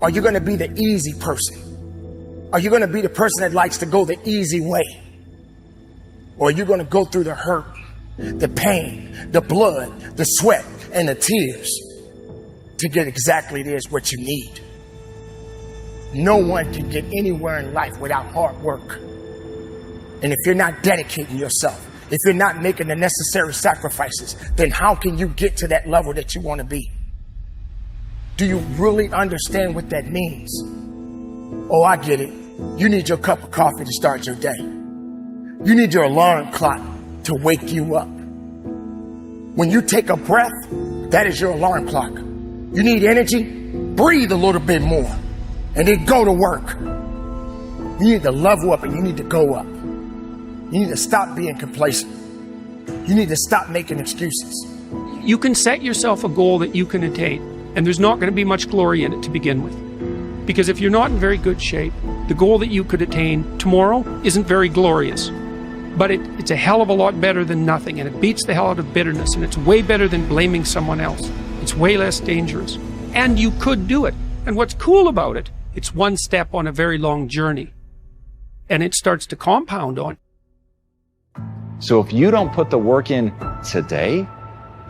Are you going to be the easy person? Are you going to be the person that likes to go the easy way? Or are you going to go through the hurt, the pain, the blood, the sweat, and the tears to get exactly what you need? No one can get anywhere in life without hard work. And if you're not dedicating yourself, if you're not making the necessary sacrifices, then how can you get to that level that you want to be? Do you really understand what that means? Oh, I get it. You need your cup of coffee to start your day. You need your alarm clock to wake you up. When you take a breath, that is your alarm clock. You need energy? Breathe a little bit more and then go to work. You need to level up and you need to go up. You need to stop being complacent. You need to stop making excuses. You can set yourself a goal that you can attain, and there's not going to be much glory in it to begin with. Because if you're not in very good shape, the goal that you could attain tomorrow isn't very glorious. But it's a hell of a lot better than nothing, and it beats the hell out of bitterness, and it's way better than blaming someone else. It's way less dangerous. And you could do it. And what's cool about it, it's one step on a very long journey. And it starts to compound on. So if you don't put the work in today,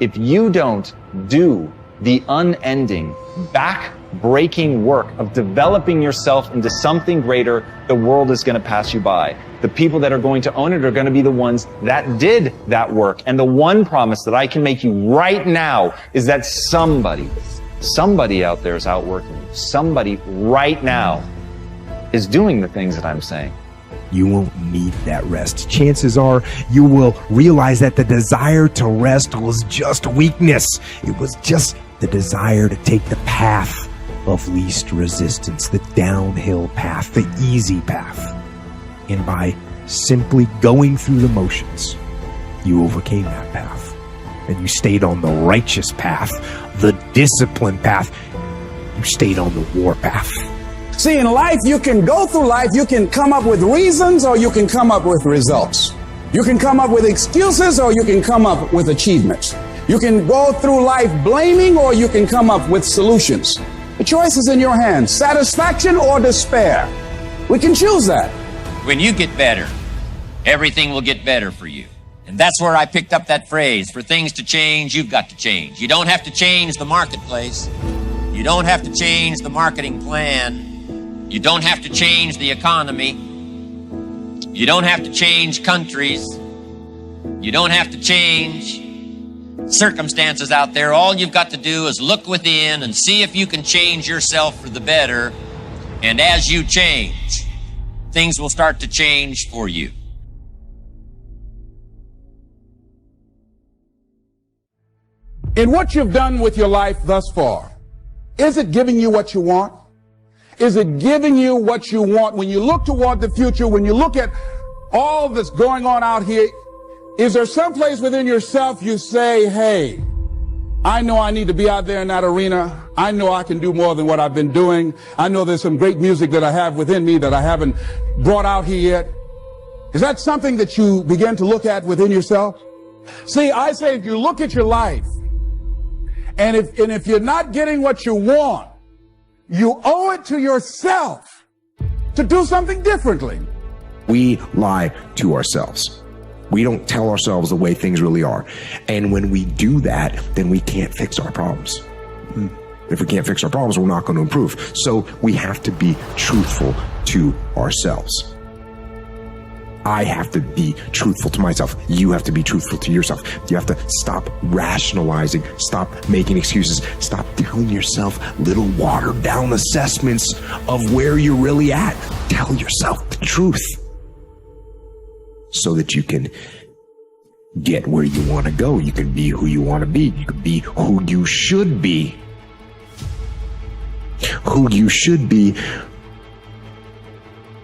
if you don't do the unending, back-breaking work of developing yourself into something greater, the world is going to pass you by. The people that are going to own it are going to be the ones that did that work. And the one promise that I can make you right now is that somebody out there is outworking you. Somebody right now is doing the things that I'm saying. You won't need that rest. Chances are you will realize that the desire to rest was just weakness. It was just the desire to take the path of least resistance, the downhill path, the easy path. And by simply going through the motions, you overcame that path. And you stayed on the righteous path, the disciplined path. You stayed on the war path. See, in life, you can go through life, you can come up with reasons or you can come up with results. You can come up with excuses or you can come up with achievements. You can go through life blaming or you can come up with solutions. The choice is in your hands, satisfaction or despair. We can choose that. When you get better, everything will get better for you. And that's where I picked up that phrase, for things to change, you've got to change. You don't have to change the marketplace. You don't have to change the marketing plan. You don't have to change the economy. You don't have to change countries. You don't have to change circumstances out there. All you've got to do is look within and see if you can change yourself for the better. And as you change, things will start to change for you. In what you've done with your life thus far, is it giving you what you want? Is it giving you what you want? When you look toward the future, when you look at all that's going on out here, is there some place within yourself you say, hey, I know I need to be out there in that arena. I know I can do more than what I've been doing. I know there's some great music that I have within me that I haven't brought out here yet. Is that something that you begin to look at within yourself? See, I say if you look at your life, and if you're not getting what you want, you owe it to yourself to do something differently. We lie to ourselves. We don't tell ourselves the way things really are. And when we do that, then we can't fix our problems. If we can't fix our problems, we're not going to improve. So we have to be truthful to ourselves. I have to be truthful to myself. You have to be truthful to yourself. You have to stop rationalizing, stop making excuses, stop telling yourself little watered down assessments of where you're really at. Tell yourself the truth so that you can get where you want to go. You can be who you want to be. You can be who you should be. Who you should be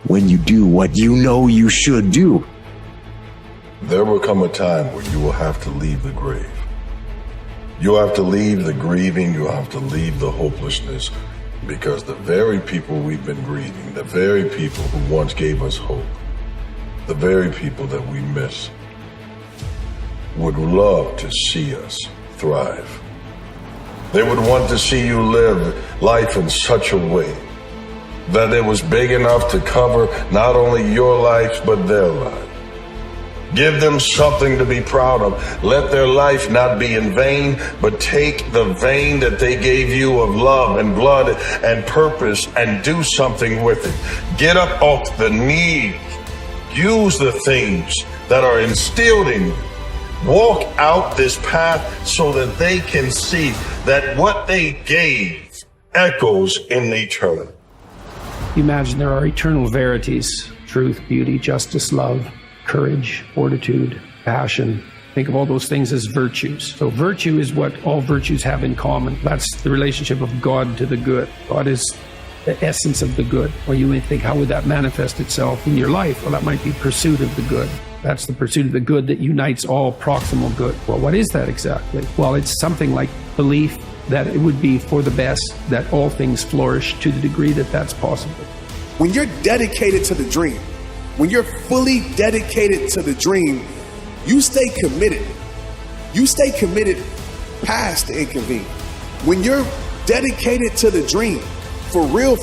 when you do what you know you should do. There will come a time where you will have to leave the grave. You'll have to leave the grieving, you'll have to leave the hopelessness, because the very people we've been grieving, the very people who once gave us hope, the very people that we miss, would love to see us thrive. They would want to see you live life in such a way that it was big enough to cover not only your life, but their life. Give them something to be proud of. Let their life not be in vain, but take the vein that they gave you of love and blood and purpose and do something with it. Get up off the knees. Use the things that are instilled in you. Walk out this path so that they can see that what they gave echoes in eternity. Imagine there are eternal verities: truth, beauty, justice, love, courage, fortitude, passion. Think of all those things as virtues. So virtue is what all virtues have in common. That's the relationship of God to the good. God is the essence of the good. Or you may think, how would that manifest itself in your life? Well, that might be pursuit of the good. That's the pursuit of the good that unites all proximal good. Well, what is that exactly? Well, it's something like belief that it would be for the best, that all things flourish to the degree that that's possible. When you're dedicated to the dream, when you're fully dedicated to the dream, you stay committed. You stay committed past the inconvenience. When you're dedicated to the dream, for real,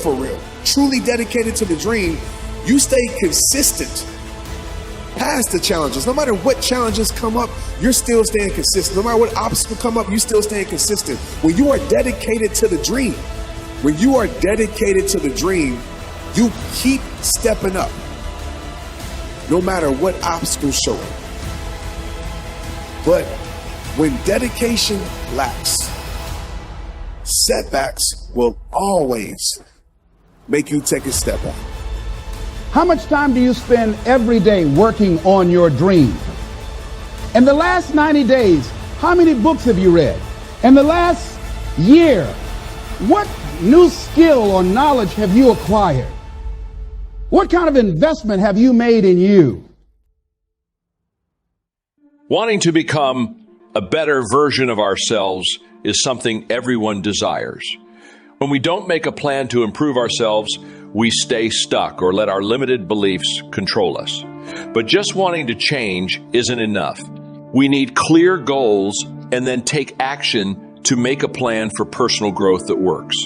truly dedicated to the dream, you stay consistent past the challenges. No matter what challenges come up, you're still staying consistent. No matter what obstacles come up, you still staying consistent. When you are dedicated to the dream, you keep stepping up, no matter what obstacles show up. But when dedication lacks, setbacks will always make you take a step back. How much time do you spend every day working on your dream? In the last 90 days, how many books have you read? In the last year, what new skill or knowledge have you acquired? What kind of investment have you made in you? Wanting to become a better version of ourselves is something everyone desires. When we don't make a plan to improve ourselves, we stay stuck or let our limited beliefs control us. But just wanting to change isn't enough. We need clear goals and then take action to make a plan for personal growth that works.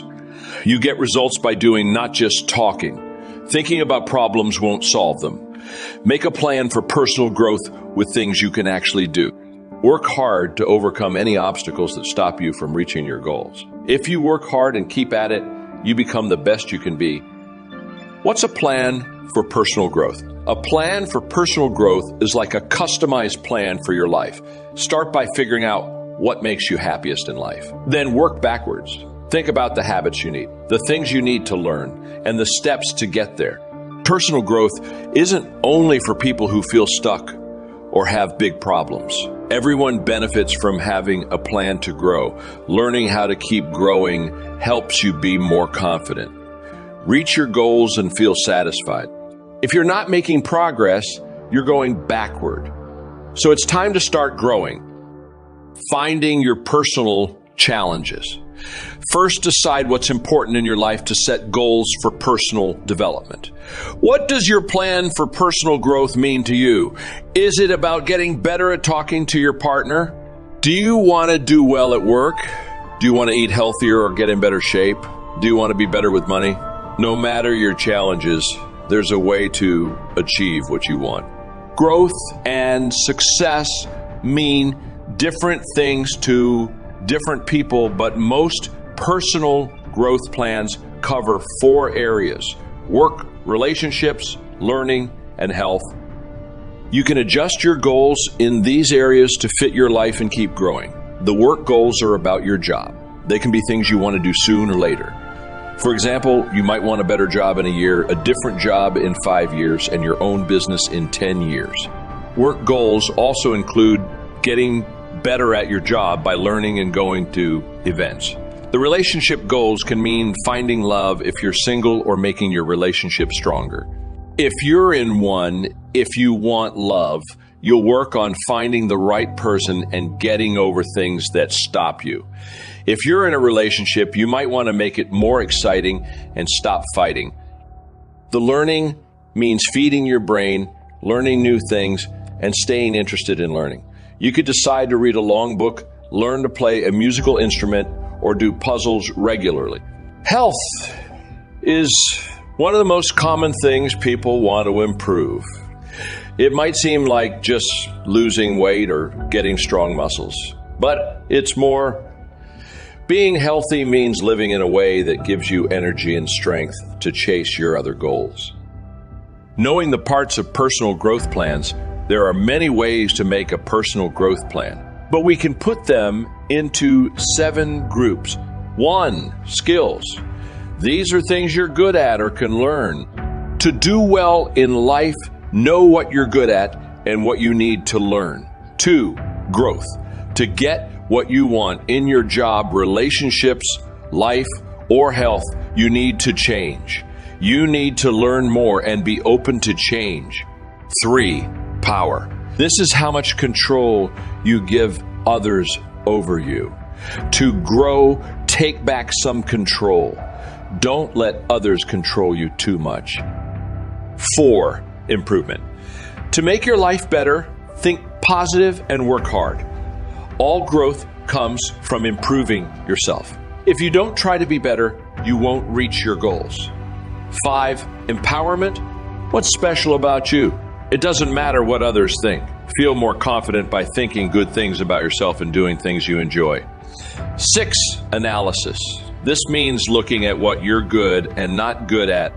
You get results by doing, not just talking. Thinking about problems won't solve them. Make a plan for personal growth with things you can actually do. Work hard to overcome any obstacles that stop you from reaching your goals. If you work hard and keep at it, you become the best you can be. What's a plan for personal growth? A plan for personal growth is like a customized plan for your life. Start by figuring out what makes you happiest in life. Then work backwards. Think about the habits you need, the things you need to learn, and the steps to get there. Personal growth isn't only for people who feel stuck or have big problems. Everyone benefits from having a plan to grow. Learning how to keep growing helps you be more confident. Reach your goals and feel satisfied. If you're not making progress, you're going backward. So it's time to start growing. Finding your personal challenges. First, decide what's important in your life to set goals for personal development. What does your plan for personal growth mean to you? Is it about getting better at talking to your partner? Do you want to do well at work? Do you want to eat healthier or get in better shape? Do you want to be better with money? No matter your challenges, there's a way to achieve what you want. Growth and success mean different things to different people, but most personal growth plans cover 4 areas: work, relationships, learning, and health. You can adjust your goals in these areas to fit your life and keep growing. The work goals are about your job. They can be things you want to do soon or later. For example, you might want a better job in a year, a different job in 5 years, and your own business in 10 years. Work goals also include getting better at your job by learning and going to events. The relationship goals can mean finding love if you're single or making your relationship stronger. If you're in one, if you want love, you'll work on finding the right person and getting over things that stop you. If you're in a relationship, you might want to make it more exciting and stop fighting. The learning means feeding your brain, learning new things, and staying interested in learning. You could decide to read a long book, learn to play a musical instrument, or do puzzles regularly. Health is one of the most common things people want to improve. It might seem like just losing weight or getting strong muscles, but it's more. Being healthy means living in a way that gives you energy and strength to chase your other goals. Knowing the parts of personal growth plans, there are many ways to make a personal growth plan, but we can put them into 7 groups. 1, skills. These are things you're good at or can learn. To do well in life, know what you're good at and what you need to learn. 2, growth. To get what you want in your job, relationships, life, or health, you need to change. You need to learn more and be open to change. 3, power. This is how much control you give others over you. To grow, take back some control. Don't let others control you too much. 4, improvement. To make your life better, think positive and work hard. All growth comes from improving yourself. If you don't try to be better, you won't reach your goals. 5, empowerment. What's special about you? It doesn't matter what others think. Feel more confident by thinking good things about yourself and doing things you enjoy. 6, analysis. This means looking at what you're good and not good at.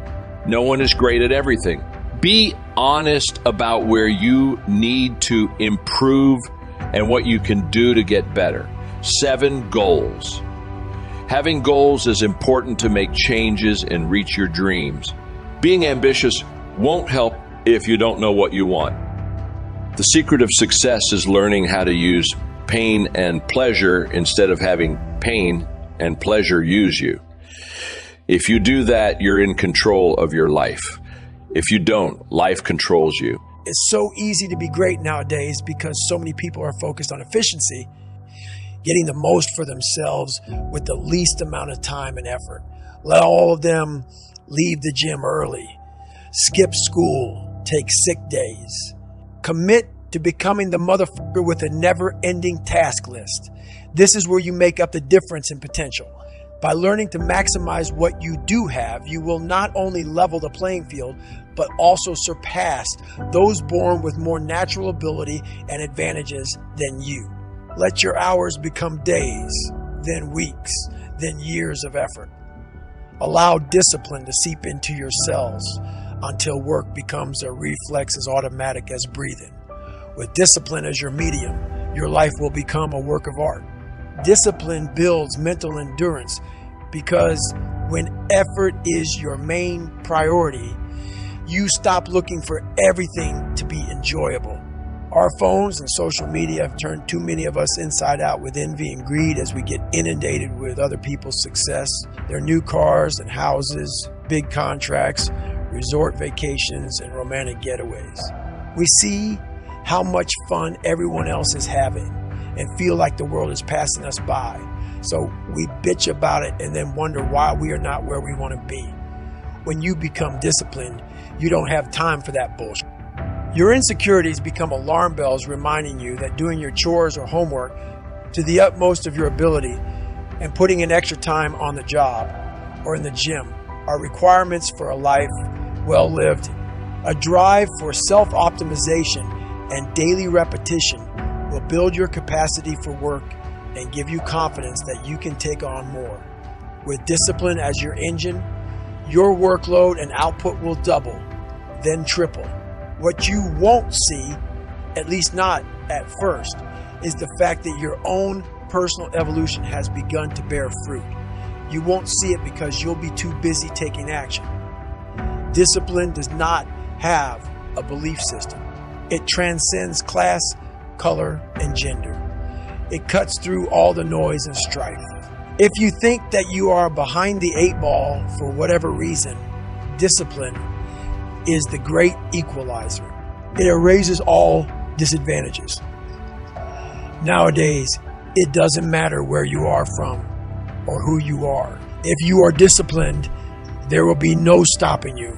No one is great at everything. Be honest about where you need to improve and what you can do to get better. 7, goals. Having goals is important to make changes and reach your dreams. Being ambitious won't help if you don't know what you want. The secret of success is learning how to use pain and pleasure instead of having pain and pleasure use you. If you do that, you're in control of your life. If you don't, life controls you. It's so easy to be great nowadays because so many people are focused on efficiency, getting the most for themselves with the least amount of time and effort. Let all of them leave the gym early, skip school, take sick days. Commit to becoming the motherfucker with a never-ending task list. This is where you make up the difference in potential. By learning to maximize what you do have, you will not only level the playing field, but also surpass those born with more natural ability and advantages than you. Let your hours become days, then weeks, then years of effort. Allow discipline to seep into your cells until work becomes a reflex as automatic as breathing. With discipline as your medium, your life will become a work of art. Discipline builds mental endurance because when effort is your main priority, you stop looking for everything to be enjoyable. Our phones and social media have turned too many of us inside out with envy and greed as we get inundated with other people's success, their new cars and houses, big contracts, resort vacations, and romantic getaways. We see how much fun everyone else is having and feel like the world is passing us by. So we bitch about it and then wonder why we are not where we want to be. When you become disciplined, you don't have time for that bullshit. Your insecurities become alarm bells reminding you that doing your chores or homework to the utmost of your ability and putting in extra time on the job or in the gym are requirements for a life well lived. A drive for self-optimization and daily repetition will build your capacity for work and give you confidence that you can take on more. With discipline as your engine, your workload and output will double, then triple. What you won't see, at least not at first, is the fact that your own personal evolution has begun to bear fruit. You won't see it because you'll be too busy taking action. Discipline does not have a belief system. It transcends class, color, and gender. It cuts through all the noise and strife. If you think that you are behind the 8 ball for whatever reason, discipline is the great equalizer. It erases all disadvantages. Nowadays, it doesn't matter where you are from or who you are. If you are disciplined, there will be no stopping you.